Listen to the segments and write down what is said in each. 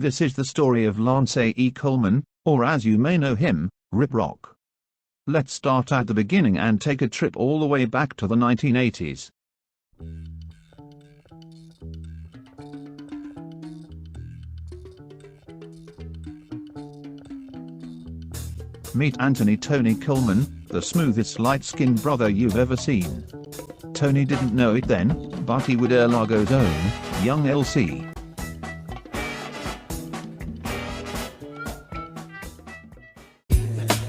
This is the story of Lance E. Coleman, or as you may know him, RipRock. Let's start at the beginning and take a trip all the way back to the 1980s. Meet Anthony Tony Coleman, the smoothest light-skinned brother you've ever seen. Tony didn't know it then, but he would Largo's own, young LC.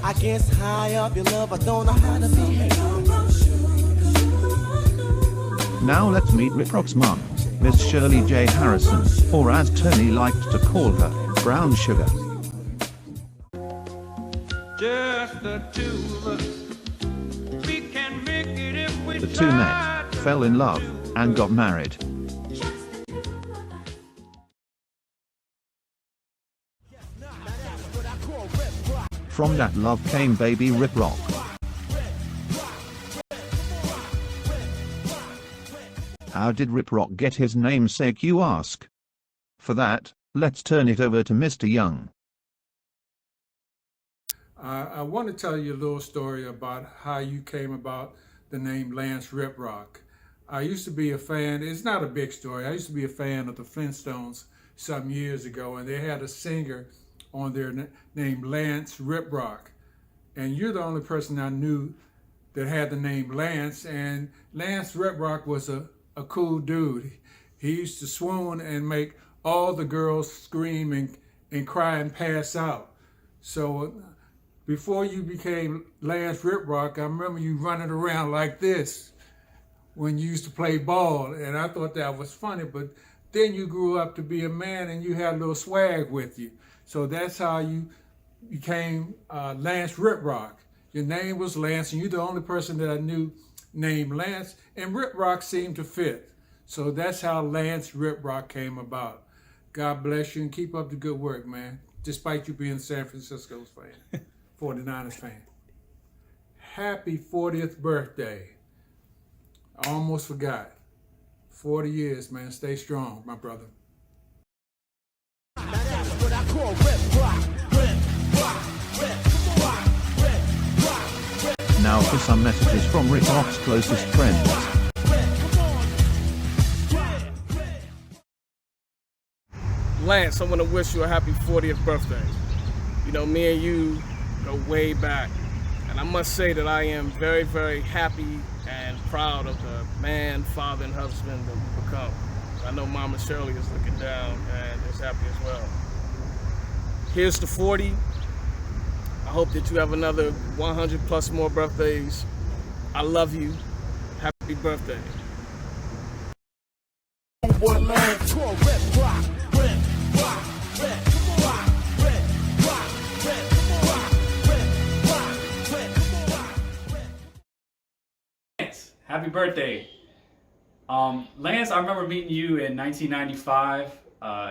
I guess high up your love, I don't know how to behave. Now let's meet RipRock's mum, Miss Shirley J. Harrison, or as Tony liked to call her, Brown Sugar. Just the two of us. We can make it if we The two met, fell in love, and got married. From that love came baby RipRock. How did RipRock get his namesake, you ask? For that, let's turn it over to Mr. Young. I want to tell you a little story about how you came about the name Lance RipRock. I used to be a fan, it's not a big story, I used to be a fan of the Flintstones some years ago, and they had a singer on there named Lance RipRock. And you're the only person I knew that had the name Lance, and Lance RipRock was a cool dude. He used to swoon and make all the girls scream and cry and pass out. So before you became Lance RipRock, I remember you running around like this when you used to play ball, and I thought that was funny, but then you grew up to be a man and you had a little swag with you. So that's how you became Lance RipRock. Your name was Lance, and you're the only person that I knew named Lance, and RipRock seemed to fit. So that's how Lance RipRock came about. God bless you and keep up the good work, man, despite you being San Francisco's fan. 49ers fan. Happy 40th birthday. I almost forgot. 40 years, man. Stay strong, my brother. Now for some messages from RipRock's closest friends. Lance, I want to wish you a happy 40th birthday. You know, me and you go way back. And I must say that I am very, very happy and proud of the man, father, and husband that we've become. I know Mama Shirley is looking down and is happy as well. Here's to 40. I hope that you have another 100 plus more birthdays. I love you. Happy birthday. Happy birthday. Lance, I remember meeting you in 1995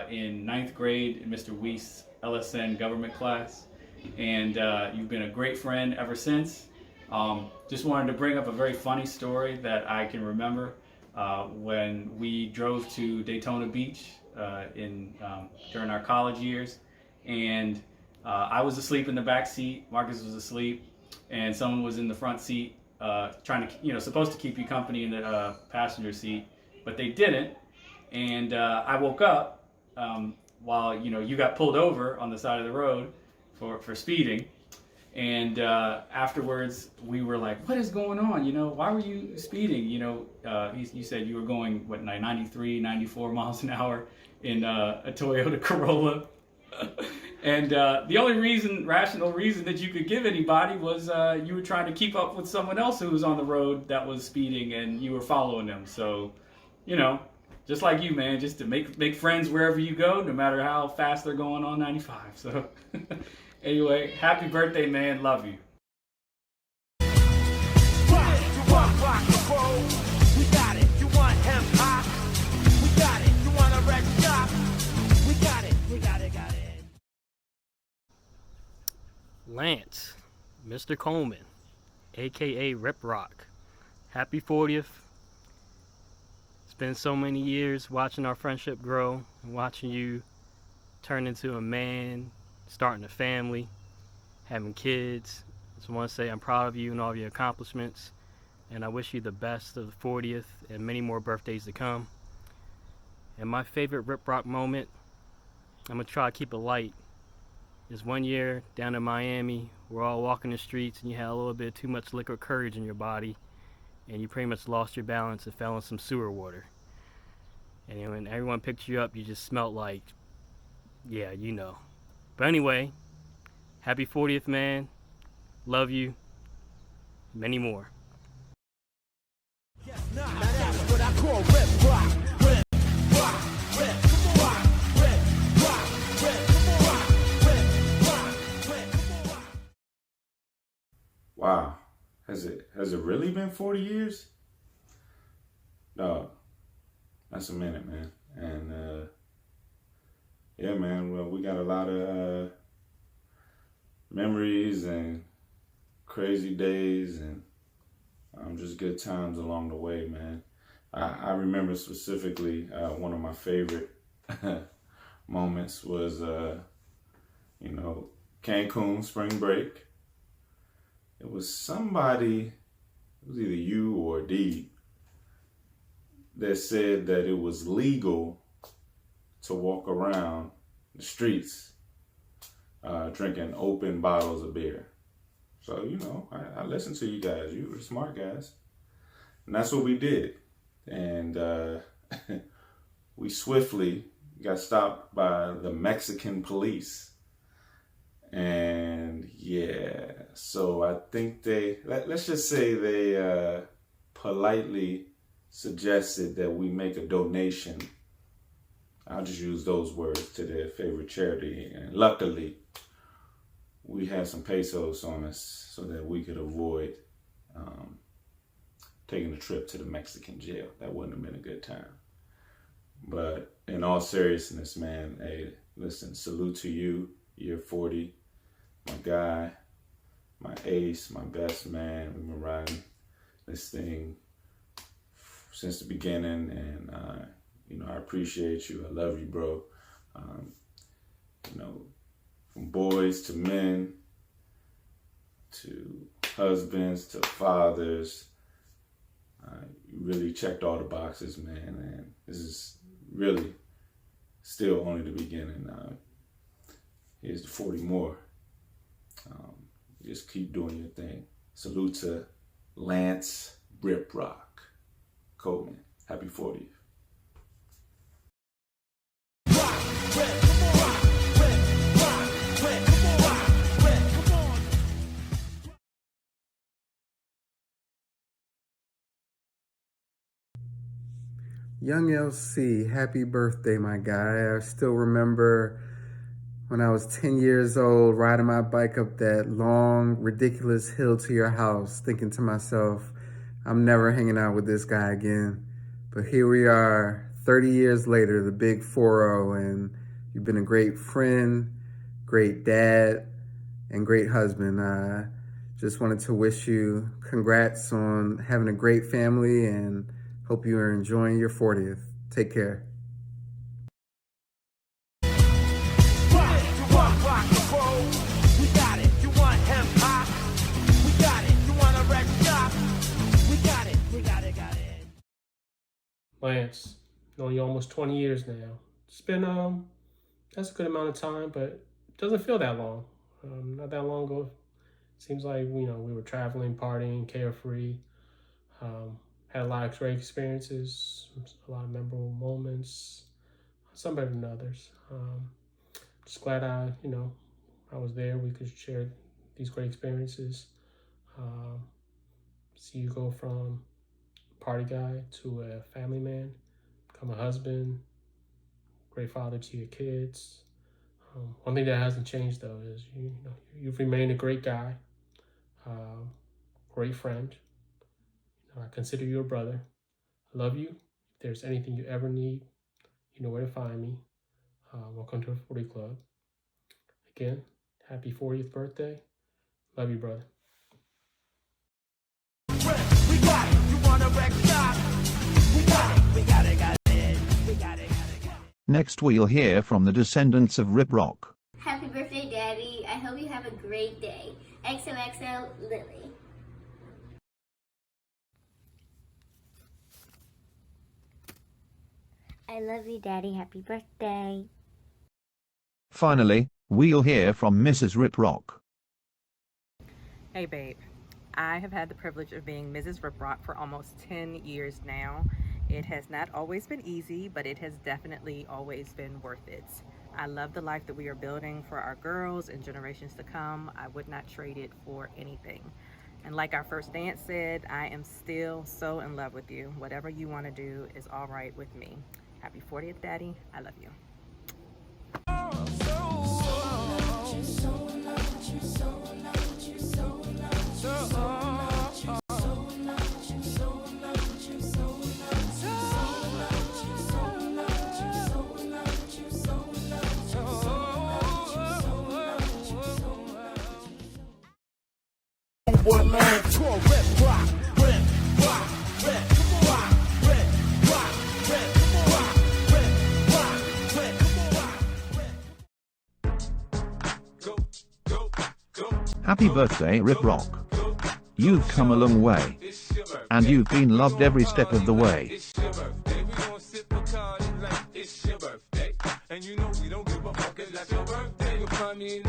in 9th grade in Mr. Weist's LSN government class. And you've been a great friend ever since. Just wanted to bring up a very funny story that I can remember when we drove to Daytona Beach during our college years. And I was asleep in the back seat, Marcus was asleep, and someone was in the front seat trying to, supposed to keep you company in the passenger seat, but they didn't. And I woke up while, you got pulled over on the side of the road for speeding. And afterwards we were like, what is going on? Why were you speeding? You said you were going, 93, 94 miles an hour in a Toyota Corolla. And the only rational reason that you could give anybody was you were trying to keep up with someone else who was on the road that was speeding, and you were following them. So, just like you, man, just to make friends wherever you go, no matter how fast they're going on 95. So, anyway, happy birthday, man. Love you. We got it. You want hip hop? We got it. You want a red shop? We got it. We got it. Got it. Lance, Mr. Coleman, aka RipRock. Happy 40th. It's been so many years watching our friendship grow and watching you turned into a man, starting a family, having kids. Just want to say I'm proud of you and all of your accomplishments, and I wish you the best of the 40th and many more birthdays to come. And my favorite RipRock moment, I'm going to try to keep it light, is one year down in Miami, we're all walking the streets and you had a little bit too much liquid courage in your body, and you pretty much lost your balance and fell in some sewer water. And when everyone picked you up, you just smelled like, yeah, you know. But anyway, happy 40th, man. Love you. Many more. Now that's what I call rip rock. Rip rock. Rip rock. Rip rock. Rip rock. Rip rock. Wow. Has it really been 40 years? No. That's a minute, man. And yeah, man, well, we got a lot of memories and crazy days and just good times along the way, man. I remember specifically one of my favorite moments was, Cancun spring break. It was somebody, it was either you or Dee, that said that it was legal to walk around the streets drinking open bottles of beer. So, I listened to you guys. You were smart guys. And that's what we did. And we swiftly got stopped by the Mexican police. And yeah, so I think let's just say they politely suggested that we make a donation. I'll just use those words, to their favorite charity. And luckily, we had some pesos on us so that we could avoid taking a trip to the Mexican jail. That wouldn't have been a good time. But in all seriousness, man, hey, listen, salute to you. You're 40, my guy, my ace, my best man. We've been riding this thing since the beginning, and I appreciate you. I love you, bro. From boys to men, to husbands, to fathers, you really checked all the boxes, man. And this is really still only the beginning. Here's the 40 more. Just keep doing your thing. Salute to Lance RipRock Coleman. Happy 40th. Young LC, happy birthday, my guy. I still remember when I was 10 years old, riding my bike up that long, ridiculous hill to your house, thinking to myself, I'm never hanging out with this guy again. But here we are, 30 years later, the big 4-0, and you've been a great friend, great dad, and great husband. I just wanted to wish you congrats on having a great family, and hope you are enjoying your 40th. Take care. Lance, known you almost 20 years now. It's been, that's a good amount of time, but it doesn't feel that long. Not that long ago. Seems like, we were traveling, partying, carefree. Had a lot of great experiences, a lot of memorable moments, some better than others. Just glad I was there. We could share these great experiences. See you go from party guy to a family man, become a husband, great father to your kids. One thing that hasn't changed though is you've remained a great guy, great friend. I consider you a brother. I love you. If there's anything you ever need, you know where to find me. Welcome to the 40 Club. Again, happy 40th birthday. Love you, brother. We got it. You wanna wreck shop? We got it. We got it. Next we'll hear from the descendants of RipRock. Happy birthday, Daddy. I hope you have a great day. XOXO, Lily. I love you, Daddy. Happy birthday. Finally, we'll hear from Mrs. RipRock. Hey, babe. I have had the privilege of being Mrs. RipRock for almost 10 years now. It has not always been easy, but it has definitely always been worth it. I love the life that we are building for our girls and generations to come. I would not trade it for anything. And like our first dance said, I am still so in love with you. Whatever you want to do is all right with me. Happy 40th, Daddy. I love you. One man tour, RipRock, RipRock, RipRock, RipRock, RipRock. Happy birthday, RipRock. You've come a long way. And you've been loved every step of the way. It's your birthday, we gon' sip a card like it's your birthday. And you know we don't give a fuck, it's like your birthday. You'll find me in